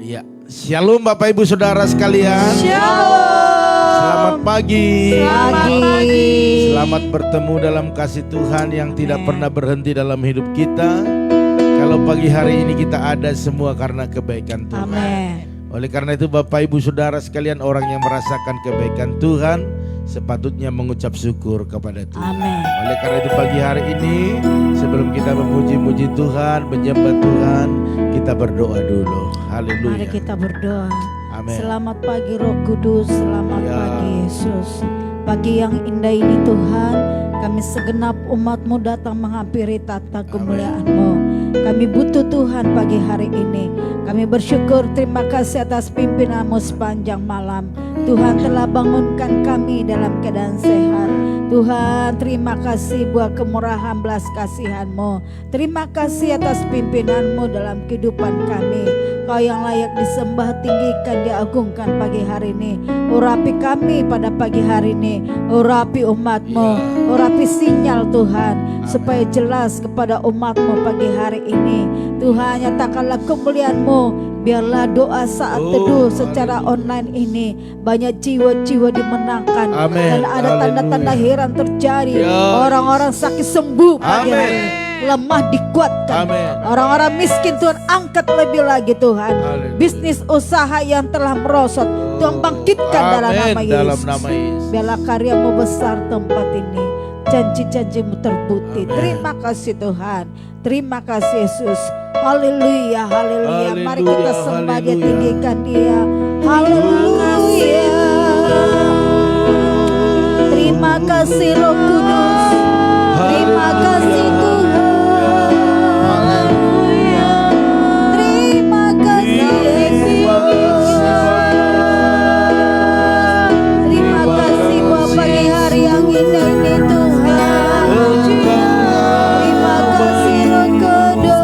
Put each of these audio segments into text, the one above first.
Iya, Shalom Bapak Ibu Saudara sekalian. Shalom. Selamat pagi. Selamat pagi. Selamat bertemu dalam kasih Tuhan yang tidak pernah berhenti dalam hidup kita. Kalau pagi hari ini kita ada semua karena kebaikan Tuhan. Amin. Oleh karena itu Bapak Ibu Saudara sekalian, orang yang merasakan kebaikan Tuhan sepatutnya mengucap syukur kepada Tuhan. Amin. Oleh karena itu pagi hari ini, sebelum kita memuji-muji Tuhan, menyembah Tuhan, kita berdoa dulu. Haleluya. Mari kita berdoa. Amin. Selamat pagi Roh Kudus, selamat Ya. pagi Yesus. Pagi yang indah ini Tuhan, kami segenap umat-Mu datang menghampiri tata kemuliaan-Mu. Kami butuh Tuhan pagi hari ini. Kami bersyukur, terima kasih atas pimpinan-Mu sepanjang malam. Tuhan telah bangunkan kami dalam keadaan sehat. Tuhan, terima kasih buat kemurahan belas kasihan-Mu. Terima kasih atas pimpinan-Mu dalam kehidupan kami. Kau yang layak disembah, tinggikan, diagungkan pagi hari ini. Urapi kami pada pagi hari ini. Urapi umat-Mu, urapi sinyal Tuhan, supaya jelas kepada umat-Mu pagi hari ini. Tuhan, nyatakanlah kemuliaan-Mu. Biarlah doa saat teduh secara online ini banyak jiwa-jiwa dimenangkan. Amin. Dan ada tanda-tanda heran terjadi. Ya. Orang-orang sakit sembuh pagi hari ini. Lemah dikuatkan. Amin. Orang-orang miskin Tuhan angkat lebih lagi Tuhan. Haleluya. Bisnis usaha yang telah merosot Tuhan bangkitkan dalam Amin. nama Yesus. Dalam nama Yesus. Biarlah karya-Mu besar tempat ini. Janji-janji-Mu terbukti. Amin. Terima kasih Tuhan. Terima kasih Yesus. Haleluya, haleluya. Mari kita Haleluya, sembah Dia, haleluya. tinggikan Dia. Haleluya. Terima kasih Roh Kudus. Terima kasih Tuhan. Terima kasih Yesus. Terima kasih buat pagi hari yang indah ini Tuhan. Terima kasih Roh Kudus.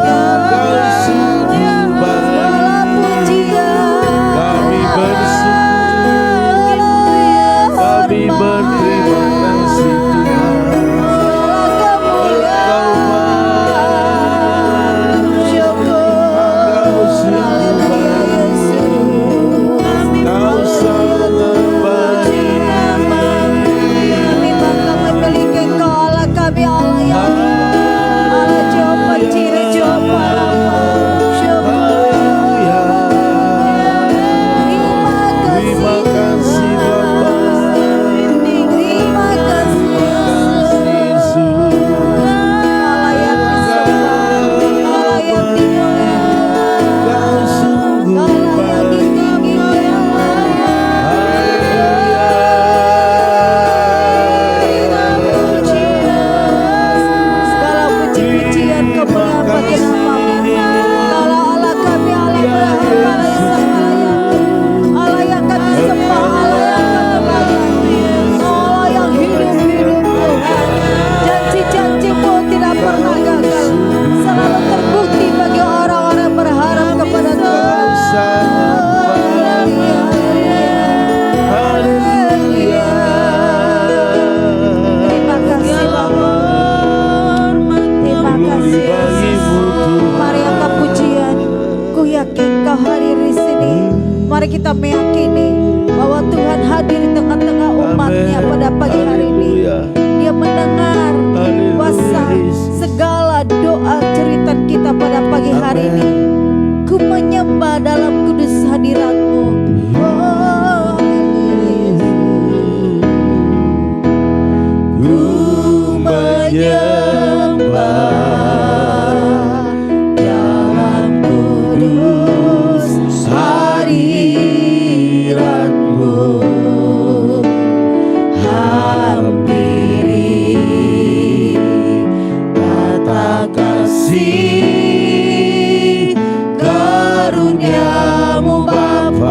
Segala pujian. Kami bersyukur, kami berterima kasih Tuhan. Segala kemuliaan. Syukur. Kau sungguh baik, Kau sangat baik. Kami bangga memiliki Engkau Allah kami, Allah yang Allah Jehovah Jireh, Jehovah Rafa. Syukur. Terima kasih Bapa. Terima kasih Yesus. Allah yang disembah, Allah yang dimuliakan, Kau sungguh Allah yang baik. ditinggikan. Segala puji-pujian kemuliaan bagi nama-Mu. Allah Allah kami, Allah Abraham, Allah Ishak, Allah Yakub. Allah yang kami sembah, Allah yang kami layani. Allah yang hidup-hidup Tuhan. Janji-janji-Mu tidak pernah gagal. Selalu terbukti bagi orang-orang yang berharap kepada Tuhan. Haleluya. Terima kasih Bapa. Terima kasih Yesus. Mari angkat pujian. Ku yakin Kau hadir di sini. Mari kita meyakini bahwa Tuhan hadir di tengah-tengah umat-Nya pada pagi hari ini. Dia mendengar kuasa segala doa cerita kita pada pagi hari ini. Ku menyembah dalam kudus hadirat-Mu. Oh, Ku menyembah dalam kudus hadirat-Mu. Hampiri tata kasih karunia-Mu Bapa.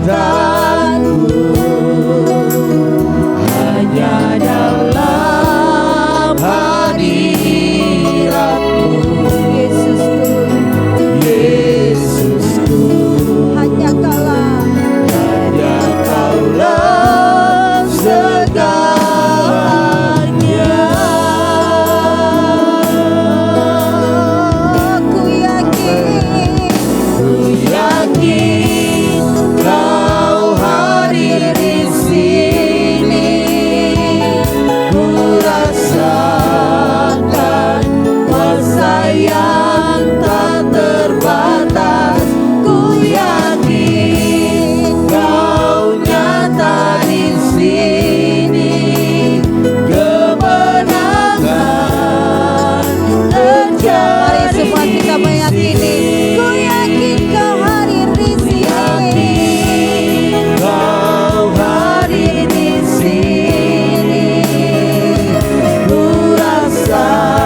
kekuatanku hanya dalam hadirat-Mu. Yesusku, hanya Kaulah segalanya. Ku yakin Kau hadir di sini. Ku rasakan kuasa yang tak terbatas. Ku yakin Kau nyata di sini. Kemenangan Mari terjadi semua kita meyakini. Ku yakin Kau hadir di sini. Kau hadir di sini. Ku rasakan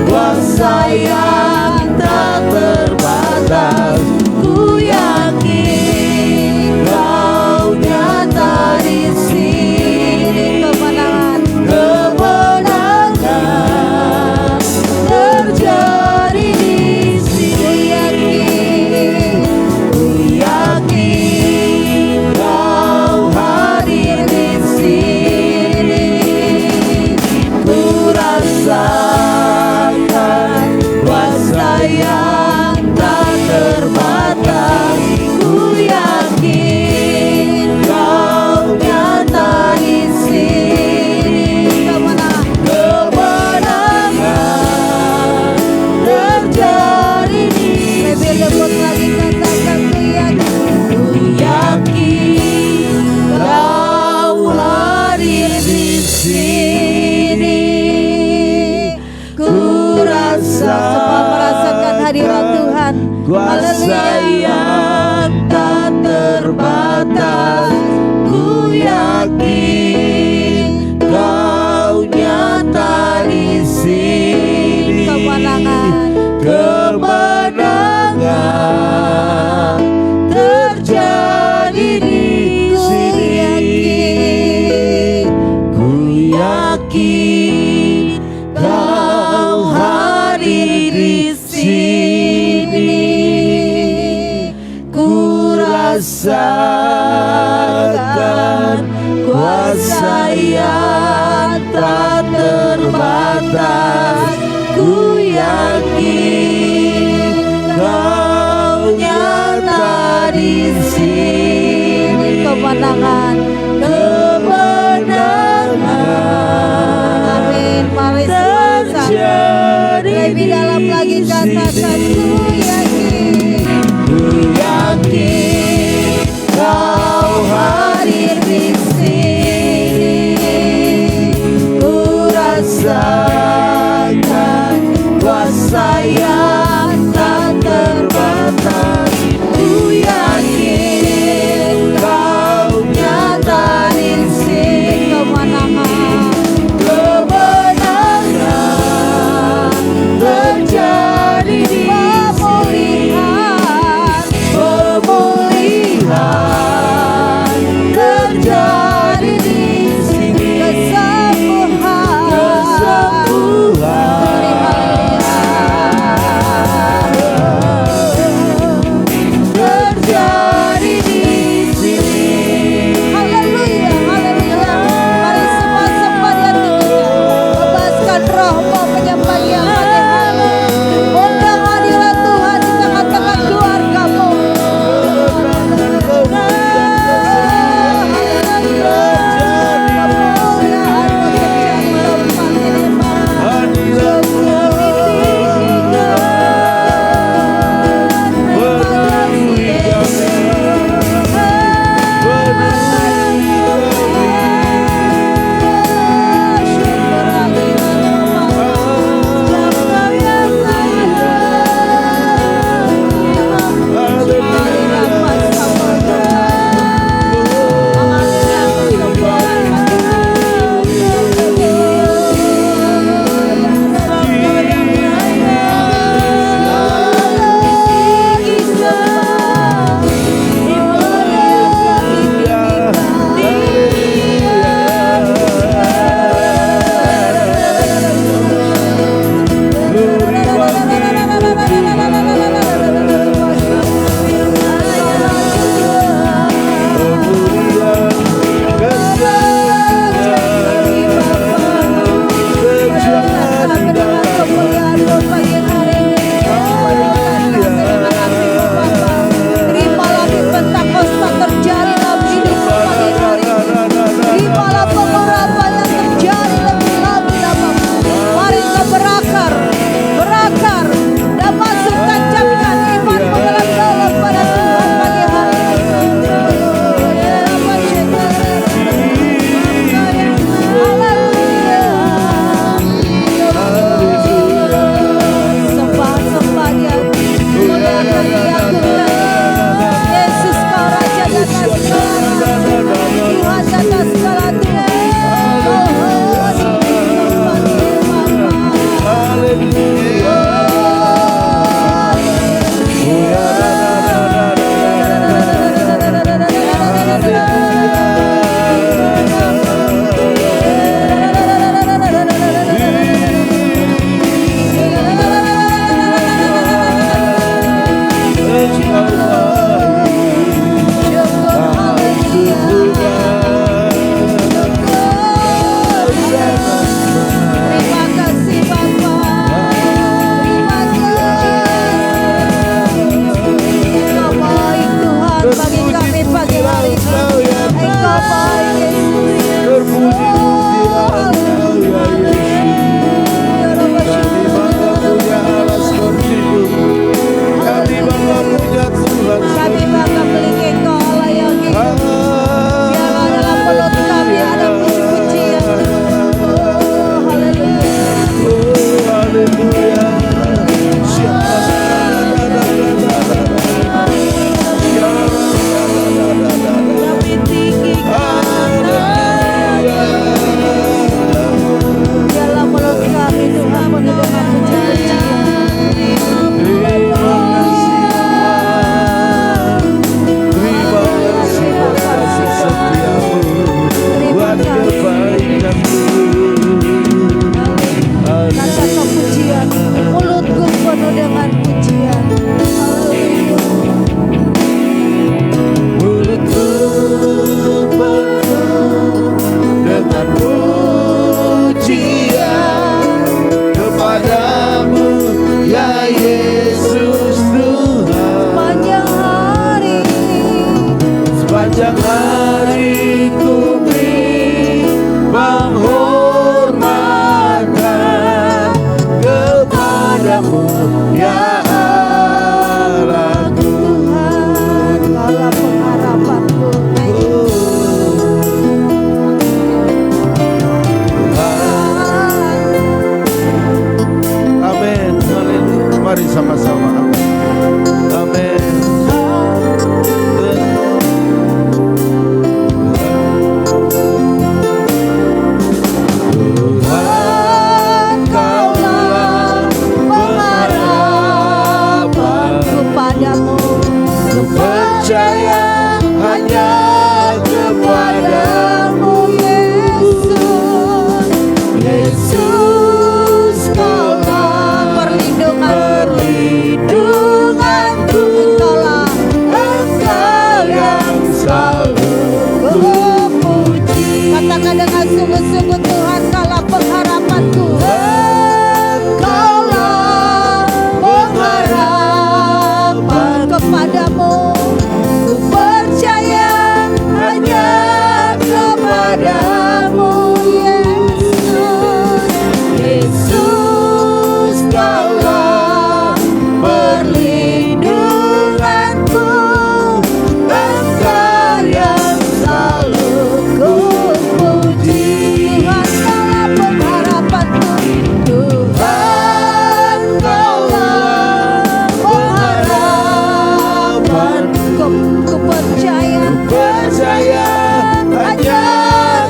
kuasa yang tak terbatas. Ku yakin Kau nyata di sini. Kemenangan terjadi di sini. Ku yakin Kau hadir di sini. Ku rasakan kuasa yang tak terbatas. Ku yakin Kau nyata di sini. Kemenangan terjadi di Lebih lembut lagi katakan ku yakin. yakin Kau hadir di sini. Ku Semua merasakan hadirat Tuhan. kuasa Haleluya. yang tak terbatas. Ku yakin Kau nyata di sini. Kemenangan terjadi di sini. Ku yakin Kau hadir di sini. Ku rasakan kuasa yang tak terbatas. Ku yakin Kau nyata di sini. Kemenangan. Kemenangan Amin. Mari semua terjadi lebih dalam lagi di katakan sini. ku yakin. Ku yakin Kau hadir di sini. Ku rasakan Sepanjang hari ku beri penghormatan kepadamu ya Allahku. Tuhan, Kaulah pengharapanku. Amin. Haleluya. Mari sama-sama. Amin. Tuhan, Kaulah pengharapan kepadamu. Percaya hanya kepadamu Yesus. Yesus, Kaulah perlindunganku. Engkau yang selalu kupuji. Katakan dengan sungguh-sungguh, Tuhan, Kaulah pengharapanku. Engkaulah pengharapan kepadamu. Ku percaya hanya kepadamu Yesus. Yesus, Kaulah perlindunganku. Engkau yang selalu kupuji. Tuhan, Kaulah pengharapanku. Tuhan, Kaulah pengharapanku. Ku percaya hanya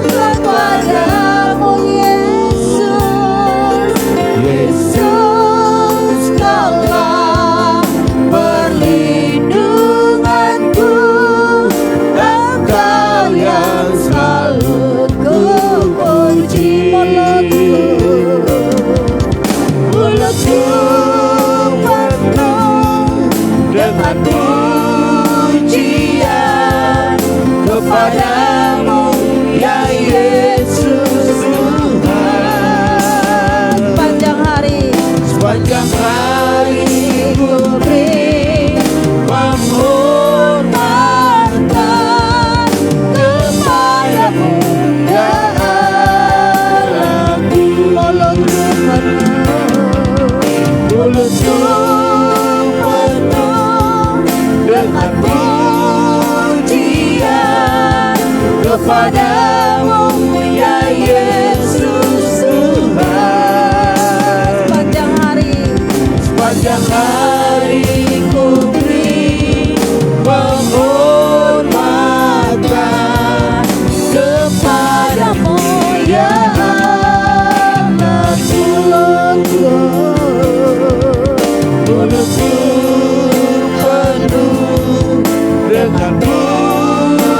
kepadamu Yesus. Yesus, Kaulah perlindunganku. Engkau yang selalu kupuji. Mulutku penuh dengan pujian kepadamu ya Yesus Tuhan. Sepanjang hari ku beri penghormatan kepadamu ya Allahku. Mulutku penuh dengan pujian kepadamu ya Yesus Tuhan. Sepanjang hari ku beri penghormatan kepadamu ya Allahku. Mulutku penuh dengan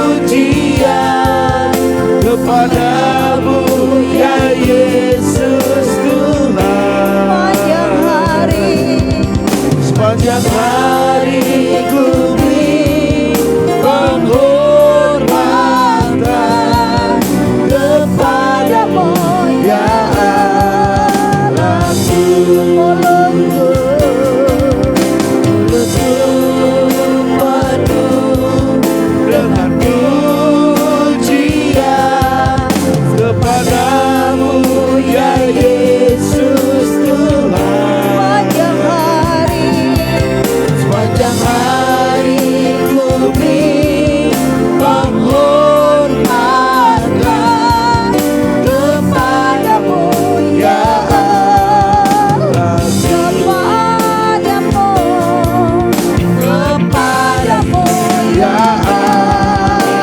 pujian kepadamu ya Yesus Tuhan. Sepanjang hari ku beri penghormatan kepadamu ya Allahku. Mulutku penuh dengan pujian kepadamu ya Yesus Tuhan. Sepanjang hari ku beri penghormatan kepadamu ya Allah. Kepadamu ya Allah.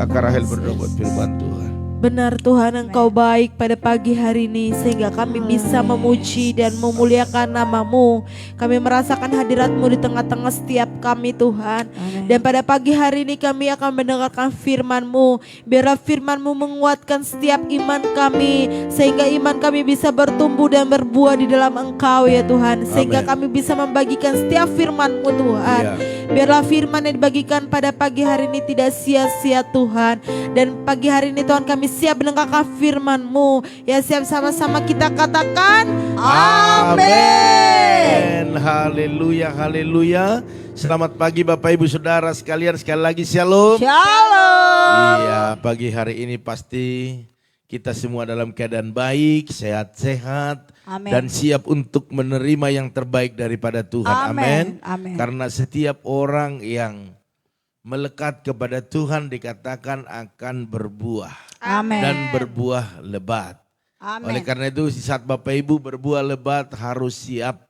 Kakak Rahel berdoa buat firman Tuhan. Benar Tuhan, Engkau baik pada pagi hari ini sehingga kami bisa memuji dan memuliakan nama-Mu. Kami merasakan hadirat-Mu di tengah-tengah setiap kami Tuhan. Dan pada pagi hari ini kami akan mendengarkan firman-Mu. Biarlah firman-Mu menguatkan setiap iman kami sehingga iman kami bisa bertumbuh dan berbuah di dalam Engkau ya Tuhan. Sehingga Amen. kami bisa membagikan setiap firman-Mu Tuhan. Ya. Biarlah firman yang dibagikan pada pagi hari ini tidak sia-sia Tuhan. Dan pagi hari ini Tuhan kami siap mendengarkan firman-Mu. Ya, siap sama-sama kita katakan Amin. Haleluya, haleluya. Selamat pagi Bapak Ibu Saudara sekalian, sekali lagi shalom. Shalom. Iya, pagi hari ini pasti kita semua dalam keadaan baik, sehat-sehat, Amin. dan siap untuk menerima yang terbaik daripada Tuhan. Amin. Amin. Karena setiap orang yang melekat kepada Tuhan dikatakan akan berbuah Amin. dan berbuah lebat. Oleh Amin. karena itu saat Bapak Ibu berbuah lebat harus siap.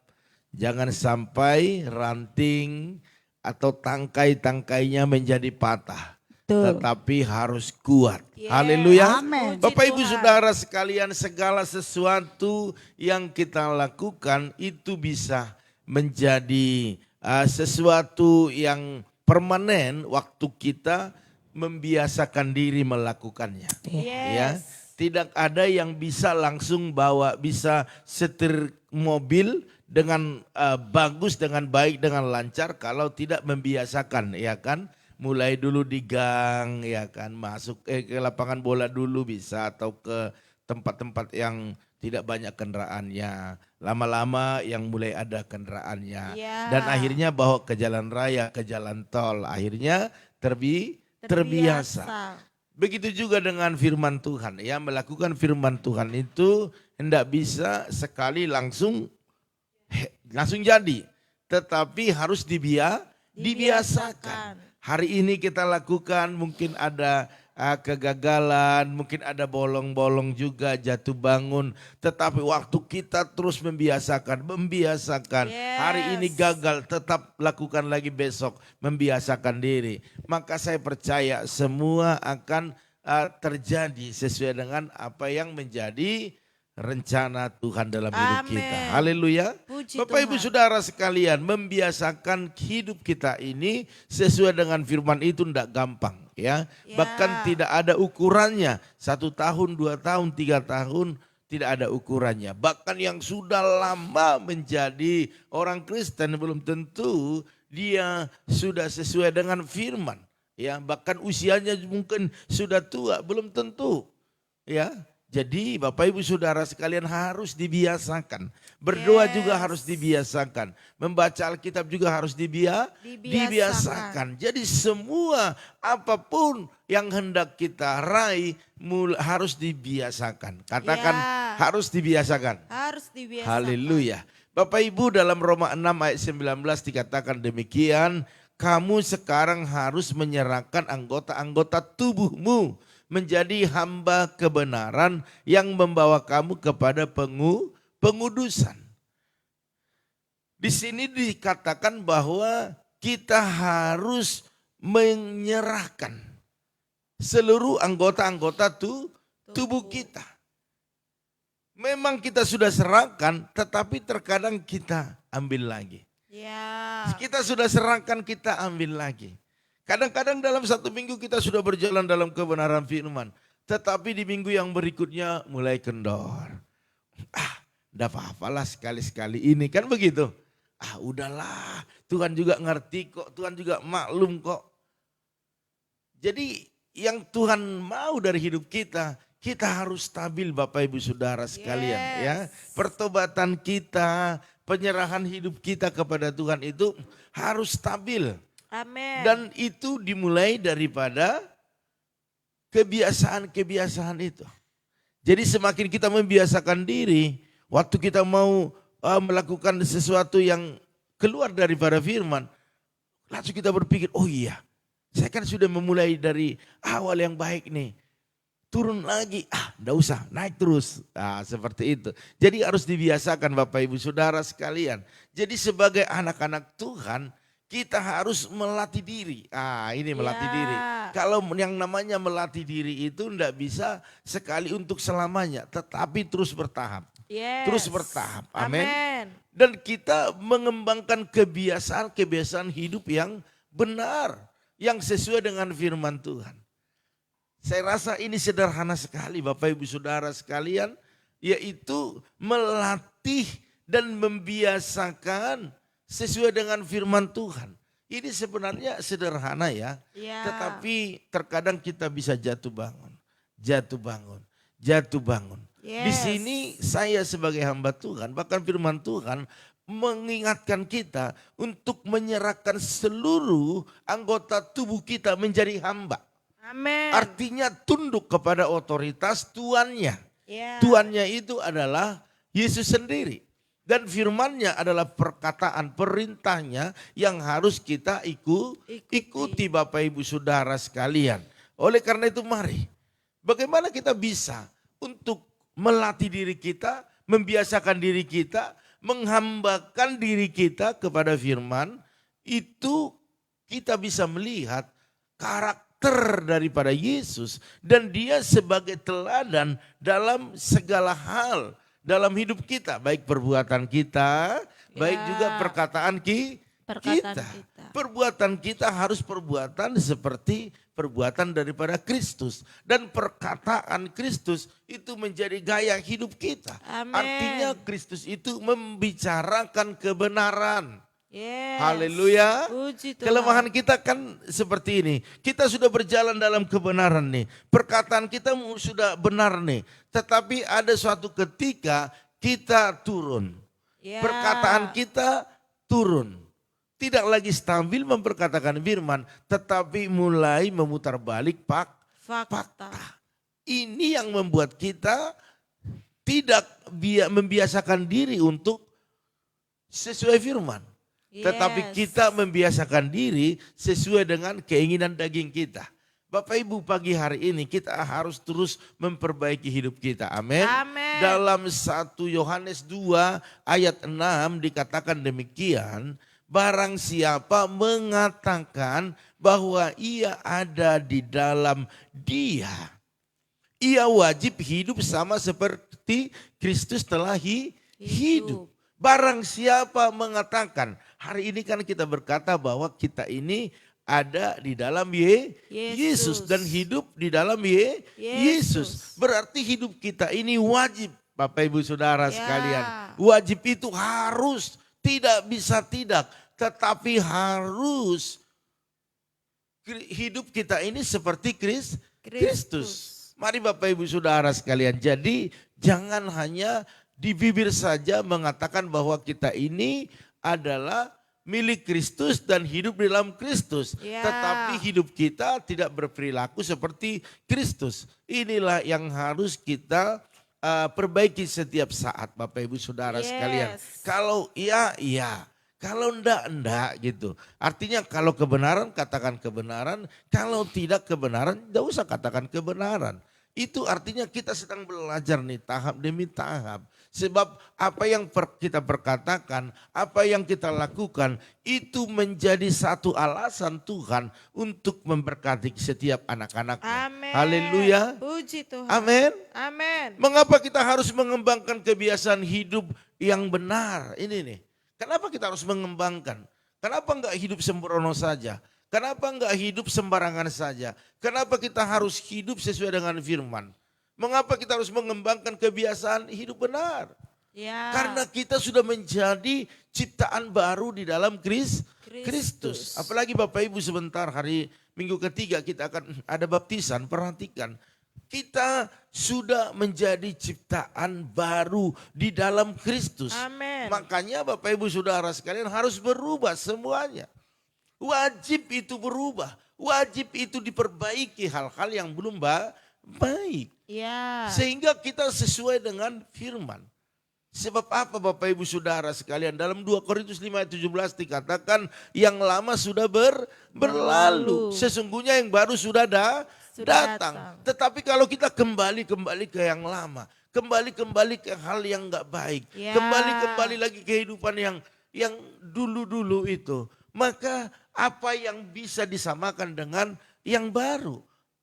Jangan sampai ranting atau tangkai-tangkainya menjadi patah. Betul. Tetapi harus kuat. Yes. Haleluya. Amin. Bapak Ibu Tuhan. Saudara sekalian, segala sesuatu yang kita lakukan itu bisa menjadi sesuatu yang permanen waktu kita membiasakan diri melakukannya. Ya, tidak ada yang bisa langsung bisa setir mobil dengan bagus, dengan baik, dengan lancar kalau tidak membiasakan, ya kan? Mulai dulu di gang, ya kan? Masuk ke lapangan bola dulu bisa, atau ke tempat-tempat yang tidak banyak kendaraannya. Lama-lama yang mulai ada kendaraannya. Ya. Dan akhirnya bawa ke jalan raya, ke jalan tol. Akhirnya terbiasa. Begitu juga dengan firman Tuhan. Ya, melakukan firman Tuhan itu hendak bisa sekali langsung jadi. Tetapi harus dibiasakan. Hari ini kita lakukan, mungkin ada kegagalan, mungkin ada bolong-bolong juga, jatuh bangun. Tetapi waktu kita terus membiasakan. Hari ini gagal, tetap lakukan lagi besok, membiasakan diri. Maka saya percaya semua akan terjadi sesuai dengan apa yang menjadi rencana Tuhan dalam hidup Amin. kita. Haleluya. Puji Bapak Ibu Tuhan. Saudara sekalian, membiasakan hidup kita ini sesuai dengan firman itu tidak gampang. Ya, bahkan tidak ada ukurannya. 1 tahun, 2 tahun, 3 tahun tidak ada ukurannya. Bahkan yang sudah lama menjadi orang Kristen belum tentu dia sudah sesuai dengan firman. Ya, bahkan usianya mungkin sudah tua, belum tentu. Ya, jadi Bapak Ibu Saudara sekalian harus dibiasakan. Berdoa juga harus dibiasakan. Membaca Alkitab juga harus dibiasakan. Jadi semua apapun yang hendak kita raih harus dibiasakan. Katakan harus dibiasakan. Harus dibiasakan. Haleluya. Bapak Ibu, dalam Roma 6 ayat 19 dikatakan demikian. Kamu sekarang harus menyerahkan anggota-anggota tubuhmu menjadi hamba kebenaran yang membawa kamu kepada pengudusan. Di sini dikatakan bahwa kita harus menyerahkan seluruh anggota-anggota tubuh kita. Memang kita sudah serahkan, tetapi terkadang kita ambil lagi. Ya. Kita sudah serahkan, kita ambil lagi. Kadang-kadang dalam 1 minggu kita sudah berjalan dalam kebenaran firman. Tetapi di minggu yang berikutnya mulai kendor. Enggak apa-apalah sekali-sekali ini, kan begitu. Udahlah, Tuhan juga ngerti kok, Tuhan juga maklum kok. Jadi yang Tuhan mau dari hidup kita harus stabil Bapak Ibu Saudara sekalian. Ya, pertobatan kita, penyerahan hidup kita kepada Tuhan itu harus stabil. Amin. Dan itu dimulai daripada kebiasaan-kebiasaan itu. Jadi semakin kita membiasakan diri, waktu kita mau melakukan sesuatu yang keluar daripada firman, langsung kita berpikir, oh iya, saya kan sudah memulai dari awal yang baik nih. Turun lagi, enggak usah, naik terus. Seperti itu. Jadi harus dibiasakan Bapak Ibu Saudara sekalian. Jadi sebagai anak-anak Tuhan, kita harus melatih diri. Ini melatih Ya. diri. Kalau yang namanya melatih diri itu enggak bisa sekali untuk selamanya, tetapi terus bertahap. Yes. Terus bertahap. Amin. Amin. Dan kita mengembangkan kebiasaan hidup yang benar, yang sesuai dengan firman Tuhan. Saya rasa ini sederhana sekali Bapak Ibu Saudara sekalian, yaitu melatih dan membiasakan sesuai dengan firman Tuhan. Ini sebenarnya sederhana ya, Ya. tetapi terkadang kita bisa jatuh bangun, jatuh bangun, jatuh bangun. Di Yes. sini saya sebagai hamba Tuhan, bahkan firman Tuhan mengingatkan kita untuk menyerahkan seluruh anggota tubuh kita menjadi hamba. Amin. Artinya tunduk kepada otoritas tuannya. Ya. Tuannya itu adalah Yesus sendiri. Dan firmannya adalah perkataan perintahnya yang harus kita ikuti Bapak Ibu Saudara sekalian. Oleh karena itu mari, bagaimana kita bisa untuk melatih diri kita, membiasakan diri kita, menghambakan diri kita kepada firman, itu kita bisa melihat karakter daripada Yesus dan dia sebagai teladan dalam segala hal dalam hidup kita, baik perbuatan kita, baik juga perkataan kita. kita. Perbuatan kita harus perbuatan seperti perbuatan daripada Kristus. Dan perkataan Kristus itu menjadi gaya hidup kita. Amin. Artinya Kristus itu membicarakan kebenaran. Yes. Haleluya. Puji Tuhan. Kelemahan kita kan seperti ini. Kita sudah berjalan dalam kebenaran nih. Perkataan kita sudah benar nih. Tetapi ada suatu ketika kita turun. Ya. Perkataan kita turun. Tidak lagi stabil memperkatakan firman. Tetapi mulai memutar balik fakta. Ini yang membuat kita tidak membiasakan diri untuk sesuai firman. Tetapi kita membiasakan diri sesuai dengan keinginan daging kita. Bapak Ibu pagi hari ini kita harus terus memperbaiki hidup kita. Amin. Amin. Dalam 1 Yohanes 2 ayat 6 dikatakan demikian. Barang siapa mengatakan bahwa ia ada di dalam dia, ia wajib hidup sama seperti Kristus telah hidup. Barang siapa mengatakan, hari ini kan kita berkata bahwa kita ini ada di dalam Yesus dan hidup di dalam Yesus. Berarti hidup kita ini wajib, Bapak Ibu Saudara sekalian. Wajib itu harus, tidak bisa tidak, tetapi harus hidup kita ini seperti Kristus. Mari Bapak Ibu Saudara sekalian, jadi jangan hanya di bibir saja mengatakan bahwa kita ini adalah milik Kristus dan hidup di dalam Kristus. Tetapi hidup kita tidak berperilaku seperti Kristus. Inilah yang harus kita perbaiki setiap saat Bapak Ibu Saudara sekalian. Kalau iya, iya. Kalau enggak gitu. Artinya kalau kebenaran katakan kebenaran. Kalau tidak kebenaran tidak usah katakan kebenaran. Itu artinya kita sedang belajar nih tahap demi tahap. Sebab apa yang kita perkatakan, apa yang kita lakukan itu menjadi satu alasan Tuhan untuk memberkati setiap anak-anaknya. Amin. Haleluya. Puji Tuhan. Amin. Amin. Mengapa kita harus mengembangkan kebiasaan hidup yang benar? Ini nih. Kenapa kita harus mengembangkan? Kenapa enggak hidup sembrono saja? Kenapa enggak hidup sembarangan saja? Kenapa kita harus hidup sesuai dengan firman? Mengapa kita harus mengembangkan kebiasaan hidup benar? Karena kita sudah menjadi ciptaan baru di dalam Kristus. Apalagi Bapak Ibu sebentar hari Minggu ketiga kita akan ada baptisan. Perhatikan, kita sudah menjadi ciptaan baru di dalam Kristus. Amin. Makanya Bapak Ibu Saudara sekalian harus berubah semuanya. Wajib itu berubah. Wajib itu diperbaiki hal-hal yang belum baik. Sehingga kita sesuai dengan firman. Sebab apa Bapak Ibu Saudara sekalian? Dalam 2 Korintus 5 ayat 17 dikatakan yang lama sudah berlalu. Sesungguhnya yang baru sudah datang. Tetapi kalau kita kembali ke yang lama. Kembali ke hal yang gak baik. Kembali lagi kehidupan yang dulu-dulu itu. maka apa yang bisa disamakan dengan yang baru?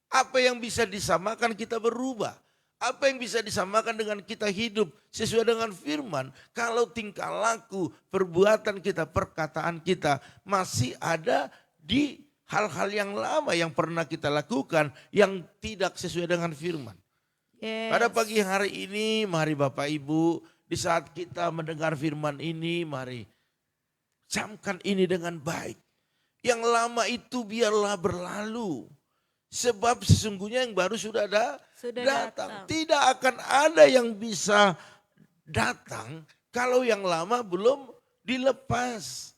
Apa yang bisa disamakan kita berubah? Apa yang bisa disamakan dengan kita hidup sesuai dengan firman? Kalau tingkah laku, perbuatan kita, perkataan kita masih ada di hal-hal yang lama yang pernah kita lakukan yang tidak sesuai dengan firman. Yes. Pada pagi hari ini, mari Bapak Ibu, di saat kita mendengar firman ini, mari camkan ini dengan baik. Yang lama itu biarlah berlalu. Sebab sesungguhnya yang baru sudah datang. Tidak akan ada yang bisa datang kalau yang lama belum dilepas.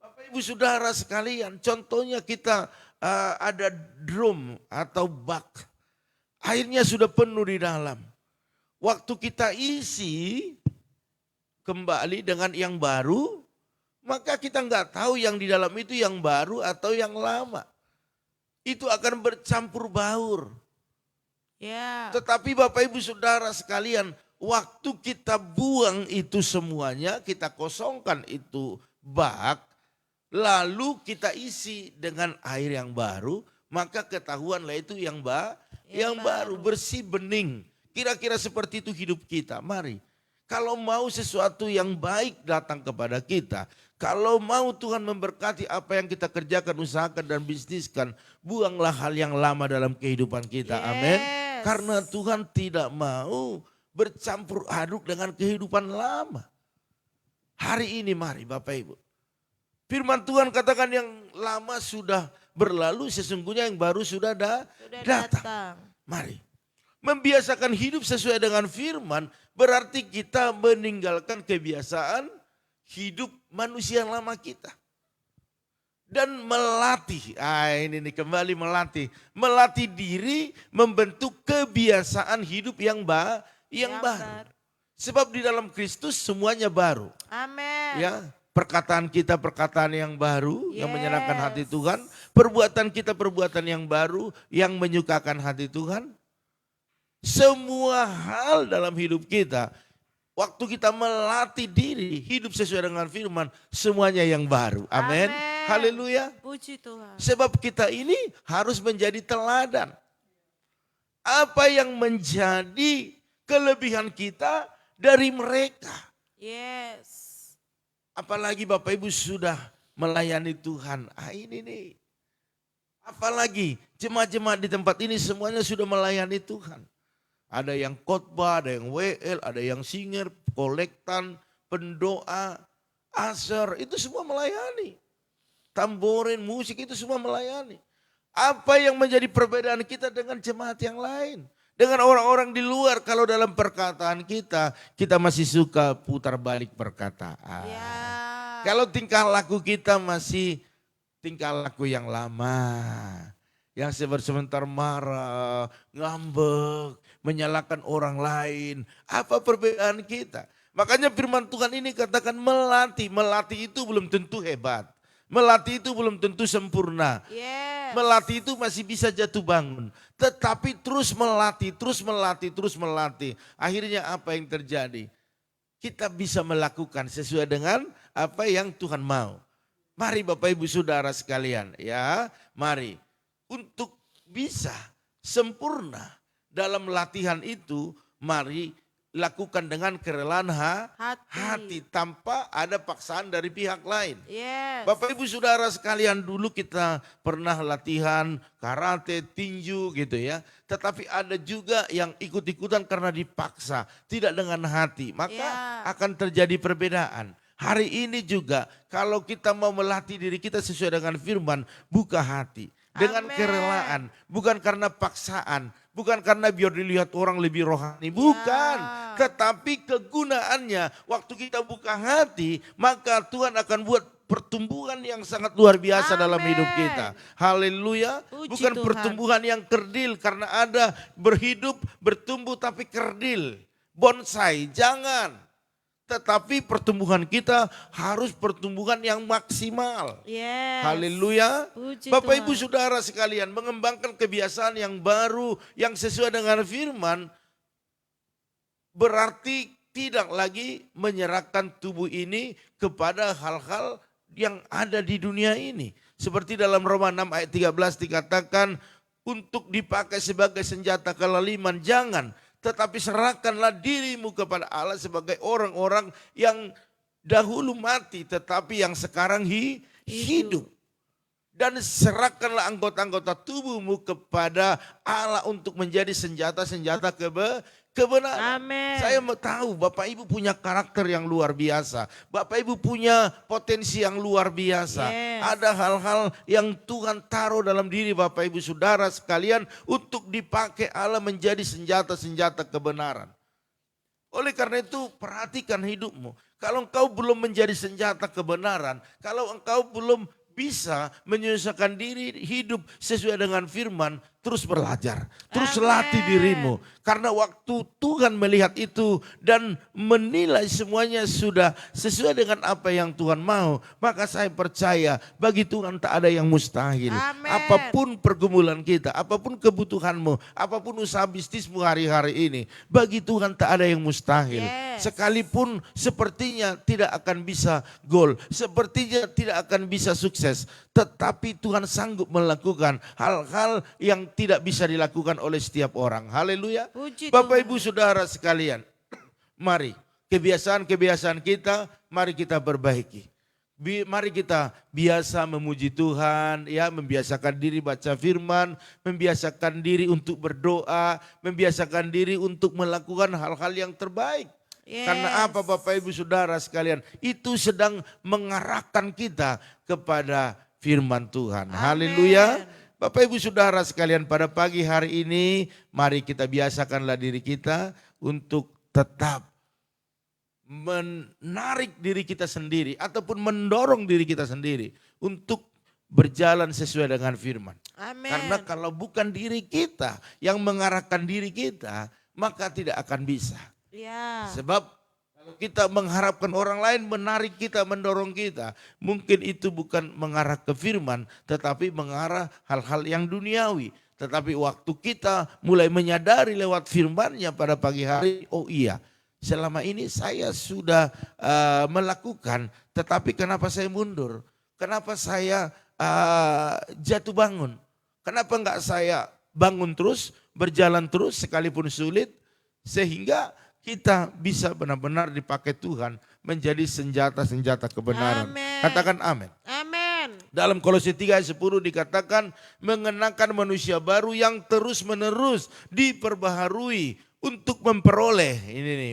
Bapak Ibu Saudara sekalian, contohnya kita ada drum atau bak. Airnya sudah penuh di dalam. Waktu kita isi kembali dengan yang baru, maka kita nggak tahu yang di dalam itu yang baru atau yang lama. Itu akan bercampur baur. Ya. Tetapi Bapak Ibu Saudara sekalian, waktu kita buang itu semuanya, kita kosongkan itu bak, lalu kita isi dengan air yang baru, maka ketahuanlah itu yang baru, bersih, bening. Kira-kira seperti itu hidup kita. Mari, kalau mau sesuatu yang baik datang kepada kita, kalau mau Tuhan memberkati apa yang kita kerjakan, usahakan dan bisniskan, buanglah hal yang lama dalam kehidupan kita. Amin. Karena Tuhan tidak mau bercampur aduk dengan kehidupan lama. Hari ini mari Bapak Ibu. Firman Tuhan katakan yang lama sudah berlalu, sesungguhnya yang baru sudah datang. Mari. Membiasakan hidup sesuai dengan firman berarti kita meninggalkan kebiasaan hidup manusia lama kita. Dan melatih, ini nih kembali melatih. Melatih diri membentuk kebiasaan hidup yang baru. Sebab di dalam Kristus semuanya baru. Amin. Ya, perkataan kita perkataan yang baru yang menyenangkan hati Tuhan. Perbuatan kita perbuatan yang baru yang menyukakan hati Tuhan. Semua hal dalam hidup kita, waktu kita melatih diri hidup sesuai dengan firman, semuanya yang baru. Amin. Haleluya. Puji Tuhan. Sebab kita ini harus menjadi teladan. Apa yang menjadi kelebihan kita dari mereka. Yes. Apalagi Bapak Ibu sudah melayani Tuhan. Ini nih. Apalagi jemaat-jemaat di tempat ini semuanya sudah melayani Tuhan. Ada yang khotbah, ada yang WL, ada yang singer, kolektan, pendoa, asar, itu semua melayani. Tamborin, musik itu semua melayani. Apa yang menjadi perbedaan kita dengan jemaat yang lain? Dengan orang-orang di luar, kalau dalam perkataan kita masih suka putar balik perkataan. Ya. Kalau tingkah laku kita masih tingkah laku yang lama. Yang sebentar marah, ngambek, menyalahkan orang lain. Apa perbedaan kita? Makanya firman Tuhan ini katakan melatih. Melatih itu belum tentu hebat. Melatih itu belum tentu sempurna. Yes. Melatih itu masih bisa jatuh bangun. Tetapi terus melatih, terus melatih, terus melatih. Akhirnya apa yang terjadi? Kita bisa melakukan sesuai dengan apa yang Tuhan mau. Mari Bapak Ibu Saudara sekalian, ya, mari. Untuk bisa sempurna dalam latihan itu, mari lakukan dengan kerelaan hati tanpa ada paksaan dari pihak lain. Yes. Bapak Ibu Saudara sekalian, dulu kita pernah latihan karate, tinju gitu ya. Tetapi ada juga yang ikut-ikutan karena dipaksa, tidak dengan hati. Maka akan terjadi perbedaan. Hari ini juga kalau kita mau melatih diri kita sesuai dengan firman, buka hati. Dengan kerelaan, bukan karena paksaan, bukan karena biar dilihat orang lebih rohani, bukan. Tetapi kegunaannya, waktu kita buka hati, maka Tuhan akan buat pertumbuhan yang sangat luar biasa dalam hidup kita. Haleluya. Bukan Tuhan. Pertumbuhan yang kerdil karena ada berhidup, bertumbuh tapi kerdil. Bonsai, jangan. Tetapi pertumbuhan kita harus pertumbuhan yang maksimal. Yes. Haleluya. Puji Bapak Tuhan. Ibu Saudara sekalian, mengembangkan kebiasaan yang baru yang sesuai dengan firman berarti tidak lagi menyerahkan tubuh ini kepada hal-hal yang ada di dunia ini. Seperti dalam Roma 6 ayat 13 dikatakan, untuk dipakai sebagai senjata kelaliman jangan, tetapi serahkanlah dirimu kepada Allah sebagai orang-orang yang dahulu mati tetapi yang sekarang hidup. Dan serahkanlah anggota-anggota tubuhmu kepada Allah untuk menjadi senjata-senjata kebenaran. Amin. Saya mau tahu Bapak Ibu punya karakter yang luar biasa. Bapak Ibu punya potensi yang luar biasa. Yes. Ada hal-hal yang Tuhan taruh dalam diri Bapak Ibu saudara sekalian untuk dipakai Allah menjadi senjata-senjata kebenaran. Oleh karena itu perhatikan hidupmu. Kalau engkau belum menjadi senjata kebenaran, kalau engkau belum bisa menyelesaikan diri hidup sesuai dengan firman, terus belajar, terus latih dirimu. Karena waktu Tuhan melihat itu dan menilai semuanya sudah sesuai dengan apa yang Tuhan mau, maka saya percaya bagi Tuhan tak ada yang mustahil. Amen. Apapun pergumulan kita, apapun kebutuhanmu, apapun usaha bisnismu hari-hari ini, bagi Tuhan tak ada yang mustahil. Yes. Sekalipun sepertinya tidak akan bisa gol, sepertinya tidak akan bisa sukses, tetapi Tuhan sanggup melakukan hal-hal yang tidak bisa dilakukan oleh setiap orang. Haleluya. Puji Bapak Tuhan. Ibu saudara sekalian, mari kebiasaan-kebiasaan kita, mari kita perbaiki. Mari kita biasa memuji Tuhan, ya, membiasakan diri baca firman, membiasakan diri untuk berdoa, membiasakan diri untuk melakukan hal-hal yang terbaik. Yes. Karena apa Bapak Ibu saudara sekalian, itu sedang mengarahkan kita kepada firman Tuhan. Amen. Haleluya. Bapak Ibu saudara sekalian, pada pagi hari ini mari kita biasakanlah diri kita untuk tetap menarik diri kita sendiri ataupun mendorong diri kita sendiri untuk berjalan sesuai dengan firman. Amin. Karena kalau bukan diri kita yang mengarahkan diri kita, maka tidak akan bisa. Ya. Sebab kalau kita mengharapkan orang lain menarik kita, mendorong kita, mungkin itu bukan mengarah ke firman, tetapi mengarah hal-hal yang duniawi. Tetapi waktu kita mulai menyadari lewat firman-Nya pada pagi hari, oh iya, selama ini saya sudah melakukan, tetapi kenapa saya mundur? Kenapa saya jatuh bangun? Kenapa enggak saya bangun terus, berjalan terus sekalipun sulit, sehingga kita bisa benar-benar dipakai Tuhan menjadi senjata-senjata kebenaran. Amen. Katakan amin. Amin. Dalam Kolose 3 ayat 10 dikatakan mengenakan manusia baru yang terus-menerus diperbaharui untuk memperoleh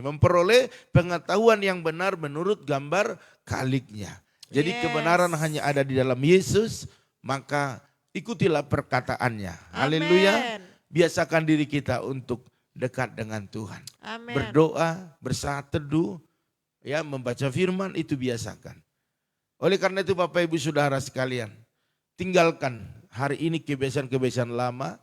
memperoleh pengetahuan yang benar menurut gambar kaliknya. Jadi Yes. kebenaran hanya ada di dalam Yesus, maka ikutilah perkataannya. Haleluya. Biasakan diri kita untuk dekat dengan Tuhan. Amin. Berdoa, bersaat teduh, ya, membaca firman, itu biasakan. Oleh karena itu Bapak Ibu Saudara sekalian, tinggalkan hari ini kebiasaan-kebiasaan lama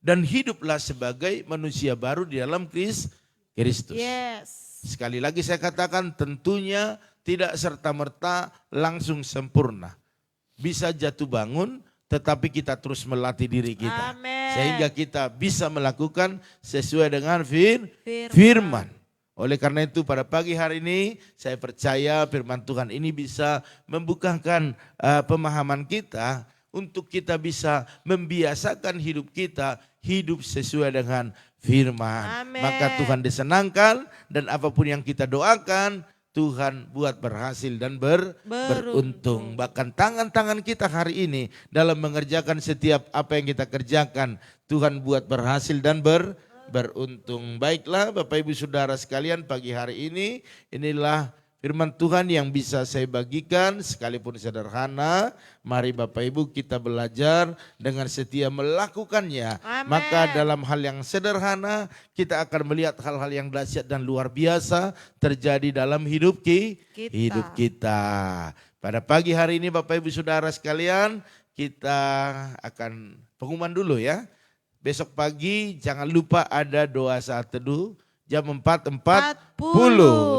dan hiduplah sebagai manusia baru di dalam Kristus. Yes. Sekali lagi saya katakan, tentunya tidak serta-merta langsung sempurna. Bisa jatuh bangun, tetapi kita terus melatih diri kita. Amin. Sehingga kita bisa melakukan sesuai dengan Firman. firman. Oleh karena itu pada pagi hari ini saya percaya firman Tuhan ini bisa membukakan pemahaman kita untuk kita bisa membiasakan hidup kita hidup sesuai dengan firman. Amin. Maka Tuhan disenangkan dan apapun yang kita doakan Tuhan buat berhasil dan beruntung. Bahkan tangan-tangan kita hari ini dalam mengerjakan setiap apa yang kita kerjakan, Tuhan buat berhasil dan beruntung. Baiklah Bapak Ibu Saudara sekalian, pagi hari ini inilah firman Tuhan yang bisa saya bagikan sekalipun sederhana. Mari Bapak Ibu kita belajar dengan setia melakukannya. Amen. Maka dalam hal yang sederhana kita akan melihat hal-hal yang dahsyat dan luar biasa terjadi dalam hidup kita. Pada pagi hari ini Bapak Ibu Saudara sekalian, kita akan pengumuman dulu ya. Besok pagi jangan lupa ada doa saat teduh jam 4.40.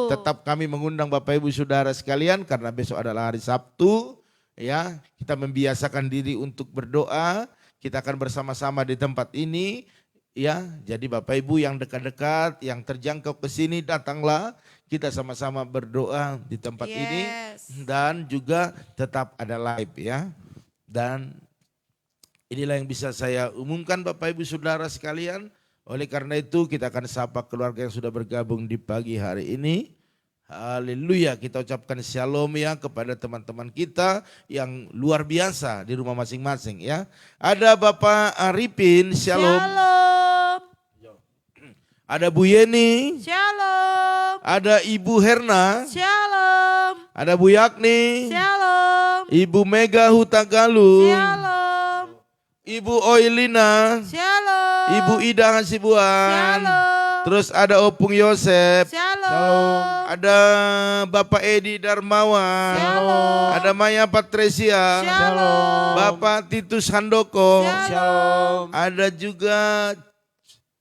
Tetap kami mengundang Bapak Ibu Saudara sekalian karena besok adalah hari Sabtu. Ya, kita membiasakan diri untuk berdoa. Kita akan bersama-sama di tempat ini. Ya, jadi Bapak Ibu yang dekat-dekat, yang terjangkau ke sini datanglah, kita sama-sama berdoa di tempat ini dan juga tetap ada live ya. Dan inilah yang bisa saya umumkan Bapak Ibu Saudara sekalian. Oleh karena itu kita akan sapa keluarga yang sudah bergabung di pagi hari ini. Haleluya, kita ucapkan shalom ya kepada teman-teman kita yang luar biasa di rumah masing-masing ya. Ada Bapak Arifin, shalom. Ada Bu Yeni, Shalom. ada Ibu Herna, Shalom. ada Bu Yakni, Shalom. Ibu Mega Hutagalu, Shalom. Ibu Oilina, Shalom. Ibu Ida Hasibuan, Shalom. terus ada Opung Yosef, Shalom. ada Bapak Edi Darmawan, Shalom. ada Maya Patresia, Shalom. Bapak Titus Handoko, Shalom. ada juga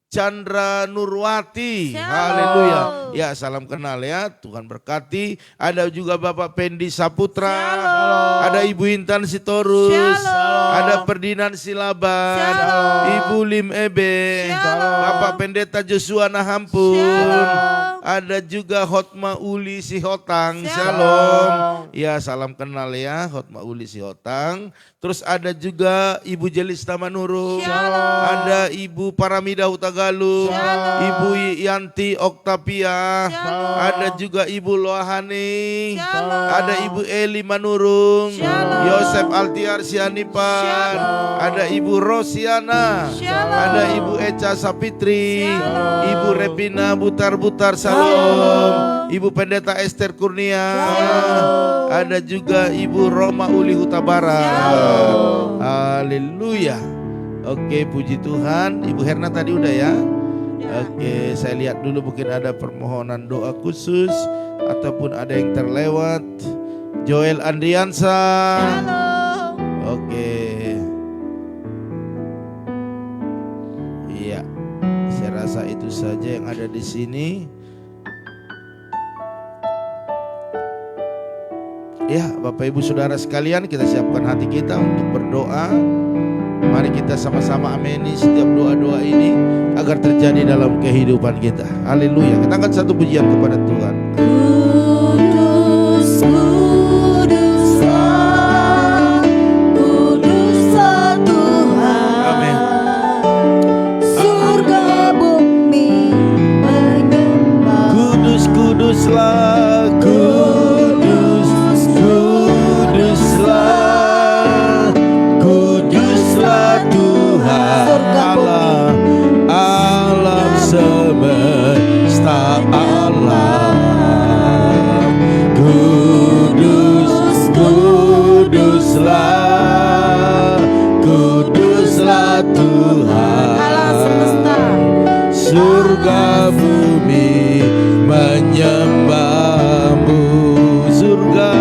Chandra Nurwati, Shalom. haleluya. Ya salam kenal ya, Tuhan berkati. Ada juga Bapak Pendi Saputra, Shalom. ada Ibu Intan Sitorus, Shalom. ada Perdinan Silaban, Shalom. Ibu Lim Ebe, Shalom. Bapak Pendeta Joshua Nahampun, Shalom. ada juga Hotma Uli Sihotang, Shalom. shalom. Ya salam kenal ya, Hotma Uli Sihotang. Terus ada juga Ibu Jelis Tamanurung, Shalom. ada Ibu Paramida Hutagalu, Shalom. Ibu Yanti Oktavia, Shalom. ada juga Ibu Loahani, Shalom. ada Ibu Eli Manurung, Shalom. Yosef Altiar Sianipan, Shalom. ada Ibu Rosiana, Shalom. ada Ibu Eca Sapitri, Shalom. Ibu Repina Butar-Butar Salom, Ibu Pendeta Esther Kurnia, Shalom. ada juga Ibu Roma Uli Huta Barat. Shalom. Haleluya. Oke, puji Tuhan. Ibu Herna tadi udah ya. Oke, saya lihat dulu mungkin ada permohonan doa khusus ataupun ada yang terlewat. Joel Andriansa. Shalom. Oke. Iya. Saya rasa itu saja yang ada di sini. Ya, Bapak Ibu Saudara sekalian, kita siapkan hati kita untuk berdoa. Mari kita sama-sama ameni setiap doa-doa ini agar terjadi dalam kehidupan kita. Haleluya. Kita angkat satu pujian kepada Tuhan. Kudus, kuduslah, kuduslah Tuhan. Amin. Surga bumi menyembah. Kudus, kuduslah, kudus, kuduslah, kuduslah Tuhan. Surga Allah, alam semesta alam. Kudus, kuduslah, kuduslah Tuhan. Allah semesta. Surga bumi menyembahmu. Surga,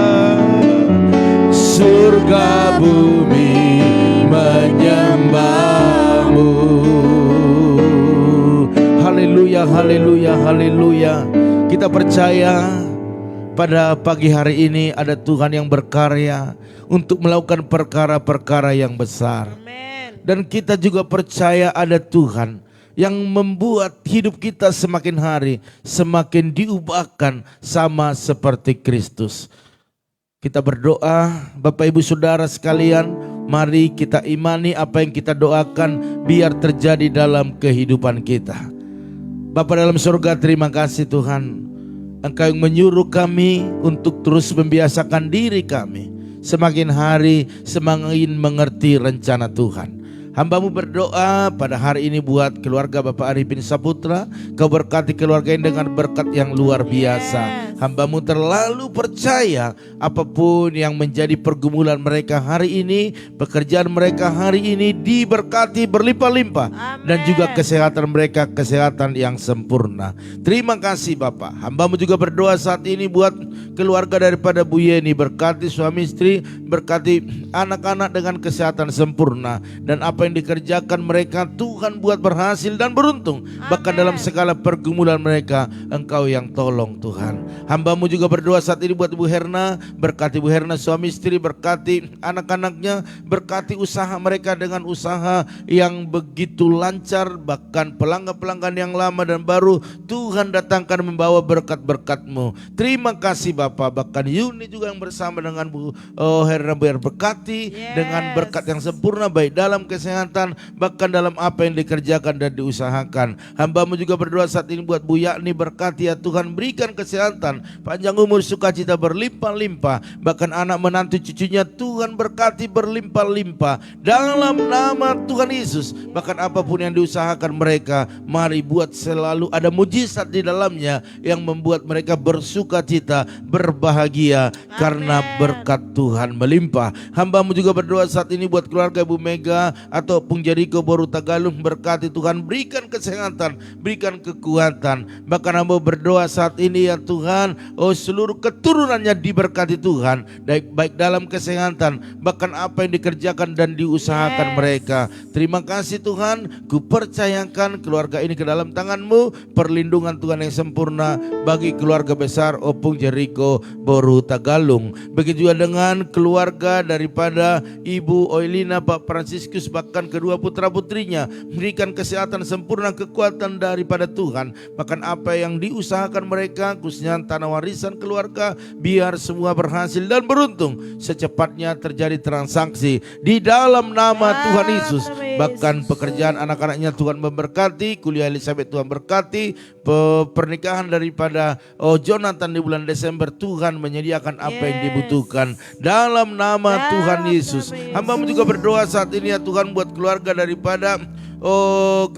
surga bumi menyembahmu. Haleluya, haleluya, haleluya. Kita percaya pada pagi hari ini ada Tuhan yang berkarya untuk melakukan perkara-perkara yang besar. Amin. Dan kita juga percaya ada Tuhan yang membuat hidup kita semakin hari semakin diubahkan sama seperti Kristus. Kita berdoa, Bapak Ibu Saudara sekalian, mari kita imani apa yang kita doakan biar terjadi dalam kehidupan kita. Bapa dalam surga, terima kasih Tuhan. Engkau yang menyuruh kami untuk terus membiasakan diri kami semakin hari semakin mengerti rencana Tuhan. Hamba-Mu berdoa pada hari ini buat keluarga Bapak Arifin Saputra. Kau berkati keluarga ini dengan berkat yang luar biasa. Hamba-Mu terlalu percaya apapun yang menjadi pergumulan mereka hari ini, pekerjaan mereka hari ini diberkati berlimpah-limpah. Dan juga kesehatan mereka, kesehatan yang sempurna. Terima kasih Bapak. Hamba-Mu juga berdoa saat ini buat keluarga daripada Bu Yeni. Berkati suami istri, berkati anak-anak dengan kesehatan sempurna. Dan apa yang dikerjakan mereka Tuhan buat berhasil dan beruntung. Bahkan dalam segala pergumulan mereka Engkau yang tolong Tuhan. Hamba-Mu juga berdoa saat ini buat Ibu Herna, berkati Ibu Herna suami istri, berkati anak-anaknya, berkati usaha mereka dengan usaha yang begitu lancar, bahkan pelanggan-pelanggan yang lama dan baru Tuhan datangkan membawa berkat-berkat-Mu. Terima kasih Bapak, bahkan Yuni juga yang bersama dengan Bu Herna berkati dengan berkat yang sempurna baik dalam kesehatan bahkan dalam apa yang dikerjakan dan diusahakan. Hamba-Mu juga berdoa saat ini buat Bu Yakni, berkati ya Tuhan, berikan kesehatan, panjang umur, sukacita berlimpah-limpah, bahkan anak menantu cucunya Tuhan berkati berlimpah-limpah dalam nama Tuhan Yesus. Bahkan apapun yang diusahakan mereka, mari buat selalu ada mujizat di dalamnya yang membuat mereka bersukacita, berbahagia karena berkat Tuhan melimpah. Hamba-Mu juga berdoa saat ini buat keluarga Ibu Mega atau Pung Jeriko Boru Tagalung, berkati Tuhan, berikan kesehatan, berikan kekuatan. Bahkan hamba berdoa saat ini ya Tuhan, seluruh keturunannya diberkati Tuhan, baik dalam kesehatan, bahkan apa yang dikerjakan dan diusahakan mereka. Terima kasih Tuhan, kupercayakan keluarga ini ke dalam tangan-Mu, perlindungan Tuhan yang sempurna bagi keluarga besar Opung Jeriko Boru Tagalung. Begitu juga dengan keluarga daripada Ibu Oilina, Pak Fransiskus, bahkan kedua putra-putrinya, berikan kesehatan sempurna, kekuatan daripada Tuhan. Bahkan apa yang diusahakan mereka, khususnya tanah warisan keluarga, biar semua berhasil dan beruntung. Secepatnya terjadi transaksi di dalam nama Tuhan Yesus. Bahkan pekerjaan anak-anaknya Tuhan memberkati, kuliah Elizabeth Tuhan berkati, pernikahan daripada Jonathan di bulan Desember Tuhan menyediakan apa yang dibutuhkan dalam nama Tuhan Yesus. Hamba-Mu juga berdoa saat ini ya Tuhan buat keluarga daripada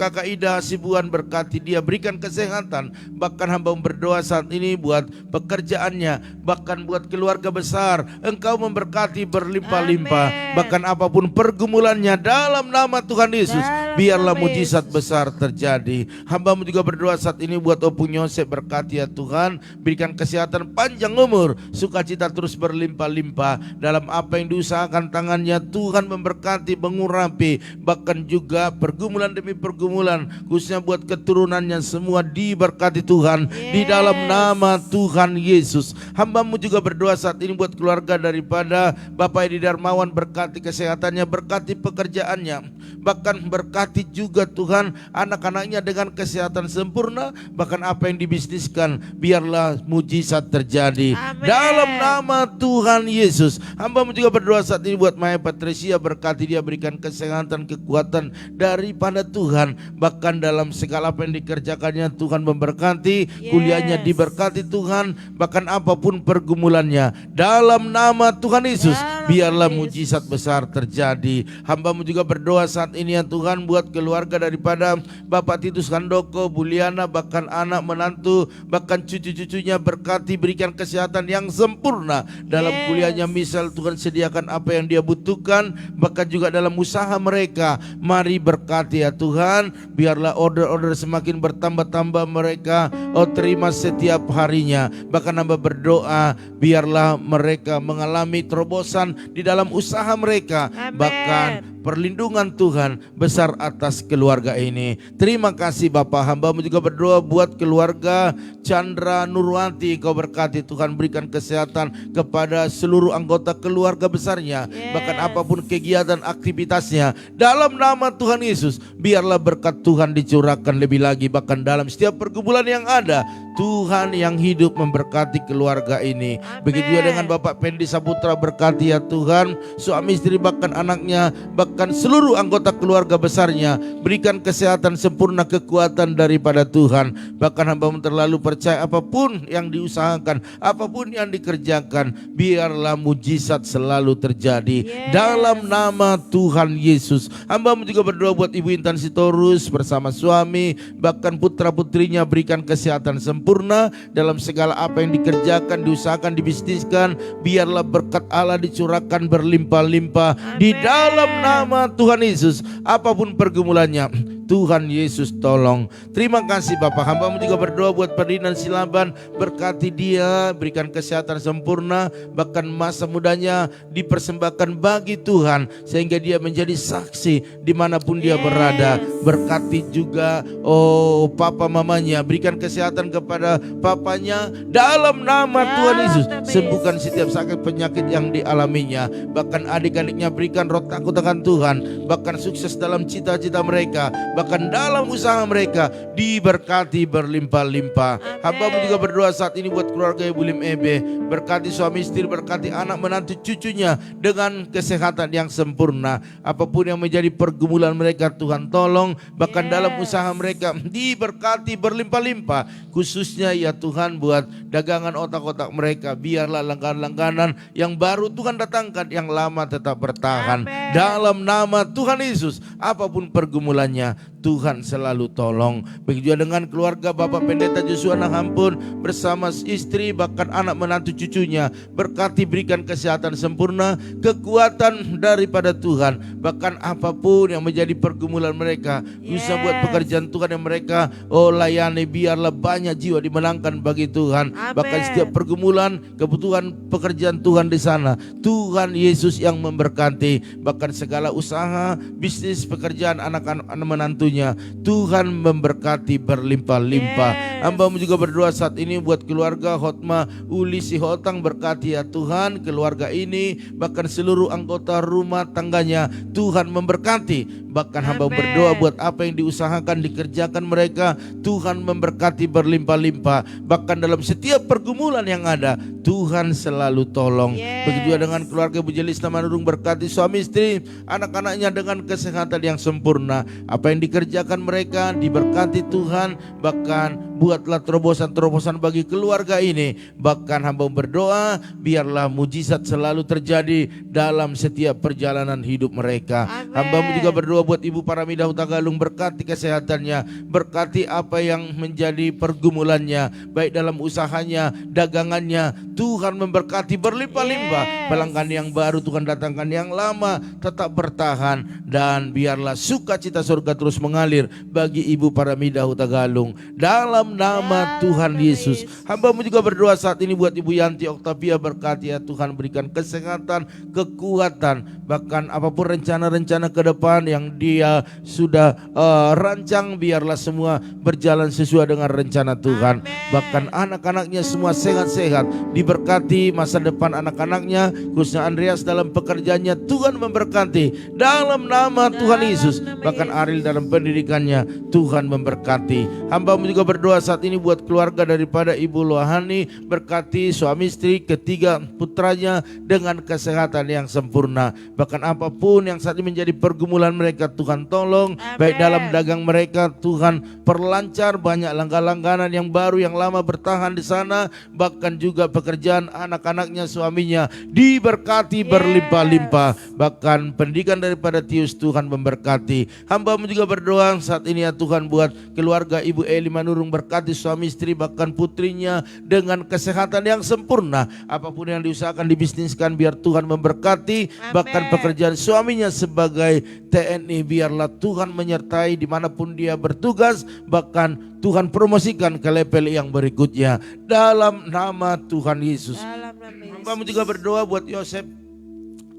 Kakak Ida Hasibuan, berkati dia, berikan kesehatan. Bahkan hamba berdoa saat ini buat pekerjaannya, bahkan buat keluarga besar, Engkau memberkati berlimpah-limpah. Bahkan apapun pergumulannya dalam nama Tuhan Yesus, biarlah mujizat besar terjadi. Hamba-Mu juga berdoa saat ini buat Opung Yosef, berkati ya Tuhan, berikan kesehatan, panjang umur, sukacita terus berlimpah-limpah dalam apa yang diusahakan tangannya. Tuhan memberkati, mengurapi, bahkan juga pergumulan demi pergumulan, khususnya buat keturunannya semua diberkati Tuhan di dalam nama Tuhan Yesus. Hamba-Mu juga berdoa saat ini buat keluarga daripada Bapak Edi Darmawan, berkati kesehatannya, berkati pekerjaannya, bahkan berkati juga Tuhan anak-anaknya dengan kesehatan sempurna. Bahkan apa yang dibisniskan, biarlah mujizat terjadi. Amen. Dalam nama Tuhan Yesus. Hamba-Mu juga berdoa saat ini buat Maya Patricia, berkati dia, berikan kesehatan, kekuatan daripada Tuhan. Bahkan dalam segala apa yang dikerjakannya Tuhan memberkati, kuliahnya diberkati Tuhan, bahkan apapun pergumulannya dalam nama Tuhan Yesus, biarlah mujizat besar terjadi. Hamba-Mu juga berdoa saat ini ya Tuhan buat keluarga daripada Bapak Titus Handoko, Buliana, bahkan anak menantu, bahkan cucu-cucunya, berkati, berikan kesehatan yang sempurna dalam kuliahnya. Misal Tuhan sediakan apa yang dia butuhkan, bahkan juga dalam usaha mereka, mari berkati ya Tuhan, biarlah order-order semakin bertambah-tambah mereka terima setiap harinya. Bahkan hamba berdoa biarlah mereka mengalami terobosan di dalam usaha mereka. Amen. Bahkan perlindungan Tuhan besar atas keluarga ini. Terima kasih Bapak. Hamba-Mu juga berdoa buat keluarga Chandra Nurwati, Kau berkati Tuhan, berikan kesehatan kepada seluruh anggota keluarga besarnya. Bahkan apapun kegiatan aktivitasnya, dalam nama Tuhan Yesus, biarlah berkat Tuhan dicurahkan lebih lagi. Bahkan dalam setiap pergumulan yang ada, Tuhan yang hidup memberkati keluarga ini. Amen. Begitu juga dengan Bapak Pendi Saputra, berkati ya Tuhan, suami istri, bahkan anaknya, bahkan seluruh anggota keluarga besarnya, berikan kesehatan sempurna, kekuatan daripada Tuhan. Bahkan hamba terlalu percaya apapun yang diusahakan, apapun yang dikerjakan, biarlah mujizat selalu terjadi dalam nama Tuhan Yesus. Hamba juga berdoa buat Ibu Intan Sitorus bersama suami, bahkan putra-putrinya, berikan kesehatan sempurna dalam segala apa yang dikerjakan, diusahakan, dibisniskan. Biarlah berkat Allah dicurahkan berlimpah-limpah di dalam nama Tuhan Yesus. Apapun pergumulannya, Tuhan Yesus tolong. Terima kasih Bapak, hamba-Mu juga berdoa buat Ferdinand Silaban, berkati dia, berikan kesehatan sempurna, bahkan masa mudanya dipersembahkan bagi Tuhan, sehingga dia menjadi saksi dimanapun dia berada. Berkati juga papa mamanya, berikan kesehatan kepada papanya dalam nama Tuhan Yesus. Sembuhkan setiap sakit penyakit yang dialaminya, bahkan adik-adiknya berikan roh takut akan Tuhan, bahkan sukses dalam cita-cita mereka, bahkan dalam usaha mereka diberkati berlimpah-limpah. Hamba-Mu juga berdoa saat ini buat keluarga Ibu Lim Ebe, berkati suami istri, berkati anak menantu cucunya dengan kesehatan yang sempurna. Apapun yang menjadi pergumulan mereka Tuhan tolong, bahkan dalam usaha mereka diberkati berlimpah-limpah. Khususnya ya Tuhan buat dagangan otak-otak mereka, biarlah langganan-langganan yang baru Tuhan datangkan, yang lama tetap bertahan. Dalam nama Tuhan Yesus, apapun pergumulannya Tuhan selalu tolong. Begitu juga dengan keluarga Bapak Pendeta Joshua Nahampun bersama istri, bahkan anak menantu cucunya, berkati, berikan kesehatan sempurna, kekuatan daripada Tuhan. Bahkan apapun yang menjadi pergumulan mereka, bisa buat pekerjaan Tuhan yang mereka layani, biarlah banyak jiwa dimenangkan bagi Tuhan. Bahkan setiap pergumulan, kebutuhan pekerjaan Tuhan di sana, Tuhan Yesus yang memberkati. Bahkan segala usaha, bisnis, pekerjaan anak-anak menantunya, Tuhan memberkati berlimpah-limpah. Hamba-Mu juga berdoa saat ini buat keluarga Hotma Uli Sihotang, berkati ya Tuhan keluarga ini, bahkan seluruh anggota rumah tangganya, Tuhan memberkati. Bahkan hamba berdoa buat apa yang diusahakan, dikerjakan mereka, Tuhan memberkati berlimpah-limpah. Bahkan dalam setiap pergumulan yang ada, Tuhan selalu tolong. Begitu juga dengan keluarga Bu Jelis Namanurung, berkati suami istri, anak-anaknya dengan kesehatan yang sempurna. Apa yang dikerjakan mereka diberkati Tuhan. Bahkan buatlah terobosan-terobosan bagi keluarga ini. Bahkan hamba berdoa biarlah mujizat selalu terjadi dalam setiap perjalanan hidup mereka. Hamba juga berdoa buat Ibu Paramidah Hutagalung, berkati kesehatannya, berkati apa yang menjadi pergumulannya, baik dalam usahanya, dagangannya, Tuhan memberkati berlimpah-limpah. Pelanggan yang baru Tuhan datangkan, yang lama tetap bertahan, dan biarlah sukacita surga terus mengalir bagi Ibu Paramidah Hutagalung dalam nama Tuhan Yesus. Hamba-Mu juga berdoa saat ini buat Ibu Yanti Oktavia, berkati ya Tuhan, berikan kesehatan, kekuatan, bahkan apapun rencana-rencana ke depan yang dia sudah rancang, biarlah semua berjalan sesuai dengan rencana Tuhan. Bahkan anak-anaknya semua sehat-sehat, diberkati masa depan anak-anaknya, khususnya Andreas dalam pekerjaannya, Tuhan memberkati dalam nama Tuhan Yesus. Bahkan Ariel dalam pendidikannya, Tuhan memberkati. Hamba-Mu juga berdoa saat ini buat keluarga daripada Ibu Lohani, berkati suami istri, ketiga putranya dengan kesehatan yang sempurna. Bahkan apapun yang saat ini menjadi pergumulan mereka, Tuhan tolong. Baik dalam dagang mereka, Tuhan perlancar, banyak langkah-langganan yang baru, yang lama bertahan di sana. Bahkan juga pekerjaan anak-anaknya, suaminya diberkati berlimpah-limpah. Bahkan pendidikan daripada Tius, Tuhan memberkati. Hamba-Mu juga berdoa saat ini ya Tuhan buat keluarga Ibu Eli Manurung, berkati suami istri, bahkan putrinya dengan kesehatan yang sempurna. Apapun yang diusahakan, dibisniskan, biar Tuhan memberkati. Bahkan pekerjaan suaminya sebagai TNI, biarlah Tuhan menyertai dimanapun dia bertugas. Bahkan Tuhan promosikan ke level yang berikutnya dalam nama Tuhan Yesus. Hamba-Mu juga berdoa buat Yosef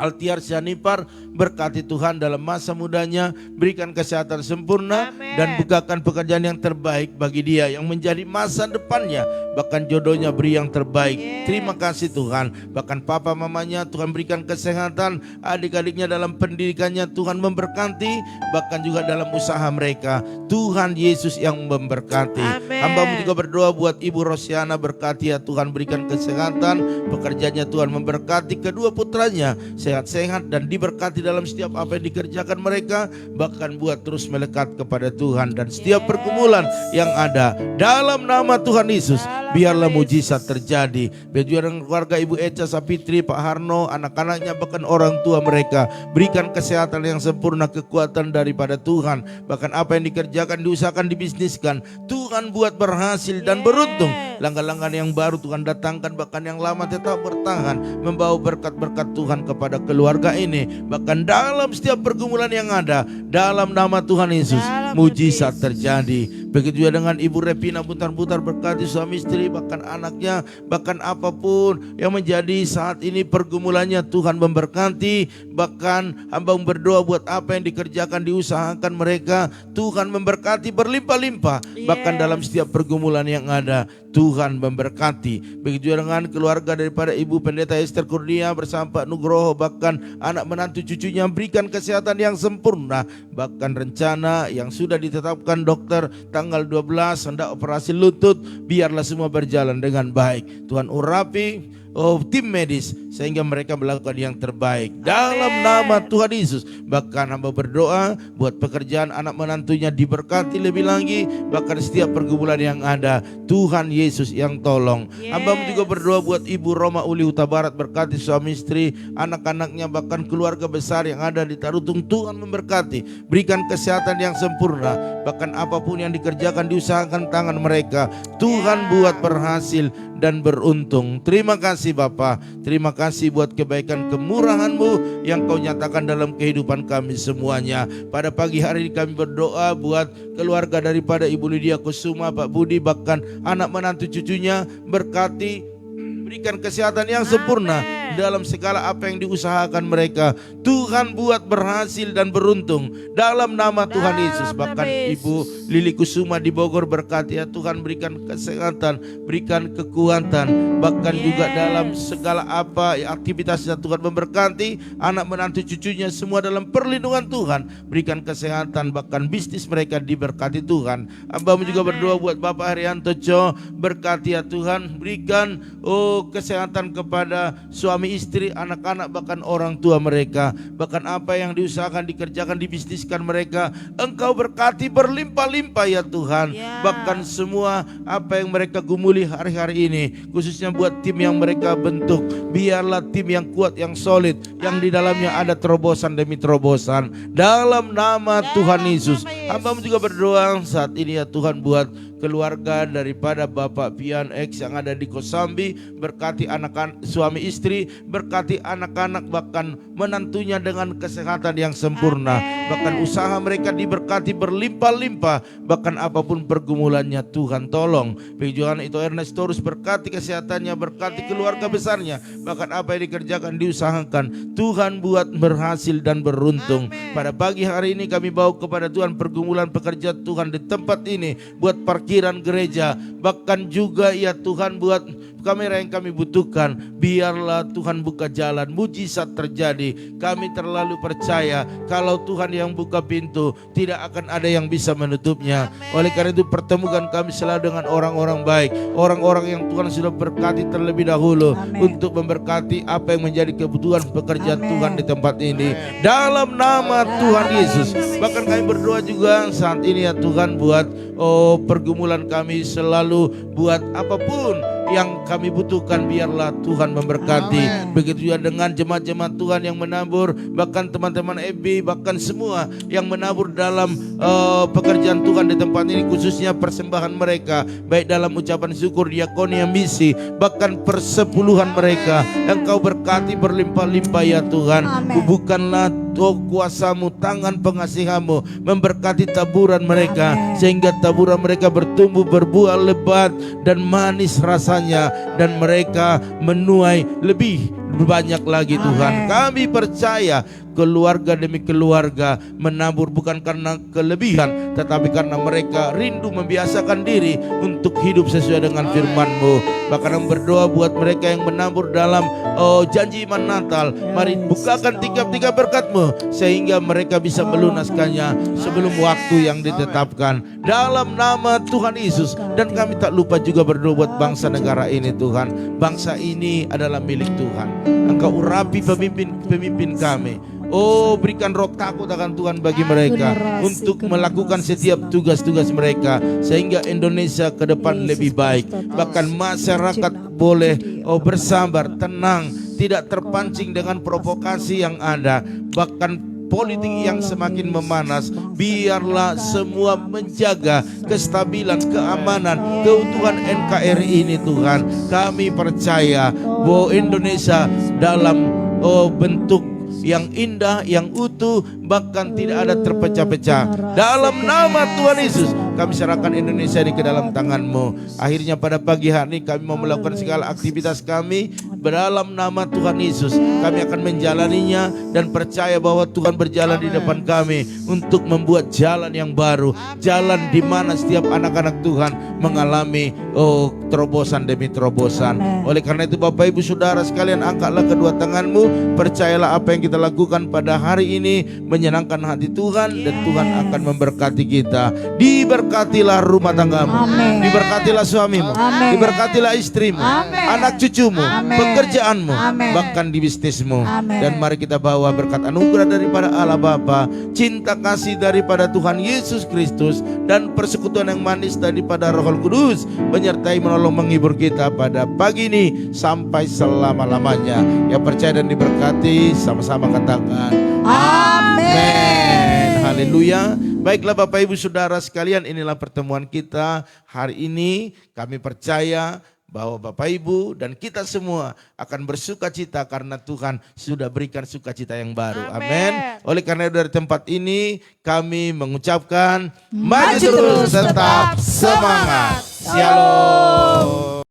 Altiar Sianipar, berkati Tuhan dalam masa mudanya, berikan kesehatan sempurna, dan bukakan pekerjaan yang terbaik bagi dia yang menjadi masa depannya. Bahkan jodohnya beri yang terbaik. Terima kasih Tuhan. Bahkan papa mamanya Tuhan berikan kesehatan, adik-adiknya dalam pendidikannya Tuhan memberkati, bahkan juga dalam usaha mereka Tuhan Yesus yang memberkati. Hamba-Mu juga berdoa buat Ibu Rosiana, berkati ya Tuhan, berikan kesehatan, pekerjaannya Tuhan memberkati, kedua putranya sehat-sehat dan diberkati dalam setiap apa yang dikerjakan mereka, bahkan buat terus melekat kepada Tuhan. Dan setiap pergumulan yang ada dalam nama Tuhan Yesus, biarlah mujizat terjadi. Begitu dengan keluarga Ibu Eca Sapitri, Pak Harno, anak-anaknya, bahkan orang tua mereka, berikan kesehatan yang sempurna, kekuatan daripada Tuhan. Bahkan apa yang dikerjakan, diusahakan, dibisniskan, Tuhan buat berhasil dan beruntung. Langkah-langkah yang baru Tuhan datangkan, bahkan yang lama tetap bertahan, membawa berkat-berkat Tuhan kepada keluarga ini. Bahkan dalam setiap pergumulan yang ada, dalam nama Tuhan Yesus, Dalam mujizat nama Yesus. terjadi. Begitu juga dengan Ibu Repina, putar-putar berkati suami istri, bahkan anaknya, bahkan apapun yang menjadi saat ini pergumulannya, Tuhan memberkati. Bahkan hamba berdoa buat apa yang dikerjakan, diusahakan mereka, Tuhan memberkati berlimpah-limpah. Bahkan dalam setiap pergumulan yang ada, Tuhan memberkati. Begitu juga dengan keluarga daripada Ibu Pendeta Esther Kurnia bersama Pak Nugroho, bahkan anak menantu cucunya, berikan kesehatan yang sempurna. Bahkan rencana yang sudah ditetapkan dokter tanggal 12 hendak operasi lutut, biarlah semua berjalan dengan baik. Tuhan urapi tim medis sehingga mereka melakukan yang terbaik dalam nama Tuhan Yesus. Bahkan hamba berdoa buat pekerjaan anak menantunya diberkati lebih lagi. Bahkan setiap pergumulan yang ada, Tuhan Yesus yang tolong. Hamba juga berdoa buat Ibu Roma Uli Huta Barat, berkati suami istri, anak-anaknya, bahkan keluarga besar yang ada di Tarutung. Tuhan memberkati, berikan kesehatan yang sempurna. Bahkan apapun yang dikerjakan, diusahakan tangan mereka, Tuhan buat berhasil dan beruntung. Terima kasih Bapa, terima kasih buat kebaikan kemurahan-Mu yang Kau nyatakan dalam kehidupan kami semuanya. Pada pagi hari ini kami berdoa buat keluarga daripada Ibu Lydia Kusuma, Pak Budi, bahkan anak menantu cucunya, berkati, berikan kesehatan yang sempurna dalam segala apa yang diusahakan mereka. Tuhan buat berhasil dan beruntung dalam nama Tuhan Yesus. Bahkan Ibu Lili Kusuma di Bogor, berkati ya Tuhan, berikan kesehatan, berikan kekuatan, bahkan juga dalam segala apa aktivitasnya Tuhan memberkati. Anak menantu cucunya semua dalam perlindungan Tuhan, berikan kesehatan, bahkan bisnis mereka diberkati Tuhan. Hamba juga berdoa buat Bapak Haryanto Co, berkati ya Tuhan, berikan kesehatan kepada suami istri, anak-anak, bahkan orang tua mereka. Bahkan apa yang diusahakan, dikerjakan, dibisniskan mereka, Engkau berkati berlimpah-limpah ya Tuhan. Bahkan semua apa yang mereka gumuli hari-hari ini, khususnya buat tim yang mereka bentuk, biarlah tim yang kuat, yang solid, yang di dalamnya ada terobosan demi terobosan dalam nama Tuhan Yesus. Hamba juga berdoa saat ini ya Tuhan buat keluarga daripada Bapak Pian X yang ada di Kosambi, berkati anak-anak, suami istri, berkati anak-anak, bahkan menantunya dengan kesehatan yang sempurna. Bahkan usaha mereka diberkati berlimpah-limpah, bahkan apapun pergumulannya Tuhan tolong. Begitu itu Ernestorus, berkati kesehatannya, berkati keluarga besarnya, bahkan apa yang dikerjakan, diusahakan, Tuhan buat berhasil dan beruntung. Pada pagi hari ini kami bawa kepada Tuhan pergumulan pekerja Tuhan di tempat ini, buat parkiran gereja, bahkan juga ya Tuhan buat kamera yang kami butuhkan, biarlah Tuhan buka jalan, mujizat terjadi. Kami terlalu percaya kalau Tuhan yang buka pintu, tidak akan ada yang bisa menutupnya. Oleh karena itu pertemukan kami selalu dengan orang-orang baik, orang-orang yang Tuhan sudah berkati terlebih dahulu untuk memberkati apa yang menjadi kebutuhan pekerjaan Tuhan di tempat ini dalam nama Tuhan Yesus. Bahkan kami berdoa juga saat ini ya Tuhan buat pergumulan kami selalu, buat apapun yang kami butuhkan, biarlah Tuhan memberkati. Begitu juga dengan jemaat-jemaat Tuhan yang menabur, bahkan teman-teman FB, bahkan semua yang menabur dalam pekerjaan Tuhan di tempat ini, khususnya persembahan mereka, baik dalam ucapan syukur, diakonia, misi, bahkan persepuluhan mereka, yang Kau berkati berlimpah-limpah ya Tuhan. Bukanlah kuasa-Mu, tangan pengasihan-Mu memberkati taburan mereka, sehingga taburan mereka bertumbuh, berbuah lebat dan manis rasanya, dan mereka menuai lebih banyak lagi Tuhan. Kami percaya keluarga demi keluarga menabur bukan karena kelebihan, tetapi karena mereka rindu membiasakan diri untuk hidup sesuai dengan firman-Mu. Bahkan berdoa buat mereka yang menabur dalam janji iman Natal, mari bukakan tiga-tiga berkat-Mu sehingga mereka bisa melunaskannya sebelum waktu yang ditetapkan dalam nama Tuhan Yesus. Dan kami tak lupa juga berdoa buat bangsa negara ini Tuhan. Bangsa ini adalah milik Tuhan. Engkau urapi pemimpin kami. Berikan roh takut akan Tuhan bagi mereka untuk melakukan setiap tugas-tugas mereka, sehingga Indonesia ke depan lebih baik. Bahkan masyarakat boleh bersabar, tenang, tidak terpancing dengan provokasi yang ada, bahkan politik yang semakin memanas. Biarlah semua menjaga kestabilan, keamanan, keutuhan NKRI ini Tuhan. Kami percaya bahwa Indonesia dalam bentuk yang indah, yang utuh, bahkan tidak ada terpecah-pecah. Dalam nama Tuhan Yesus, kami serahkan Indonesia ini ke dalam tangan-Mu. Akhirnya pada pagi hari ini kami mau melakukan segala aktivitas kami dalam nama Tuhan Yesus. Kami akan menjalaninya dan percaya bahwa Tuhan berjalan di depan kami untuk membuat jalan yang baru, jalan di mana setiap anak-anak Tuhan mengalami terobosan demi terobosan. Oleh karena itu Bapak Ibu Saudara sekalian, angkatlah kedua tanganmu, percayalah apa yang kita lakukan pada hari ini menyenangkan hati Tuhan, dan Tuhan akan memberkati kita. Diberkatilah rumah tanggamu, diberkatilah suamimu, diberkatilah istrimu, anak cucumu, pekerjaanmu, bahkan di bisnismu. Dan mari kita bawa berkat anugerah daripada Allah Bapa, cinta kasih daripada Tuhan Yesus Kristus, dan persekutuan yang manis daripada Roh Kudus menyertai, menolong, menghibur kita pada pagi ini sampai selama-lamanya. Yang percaya dan diberkati sama-sama katakan amin. Haleluya. Baiklah Bapak Ibu Saudara sekalian, inilah pertemuan kita hari ini. Kami percaya bahwa Bapak Ibu dan kita semua akan bersuka cita karena Tuhan sudah berikan sukacita yang baru. Amin. Oleh karena dari tempat ini kami mengucapkan maju terus, tetap semangat. Shalom.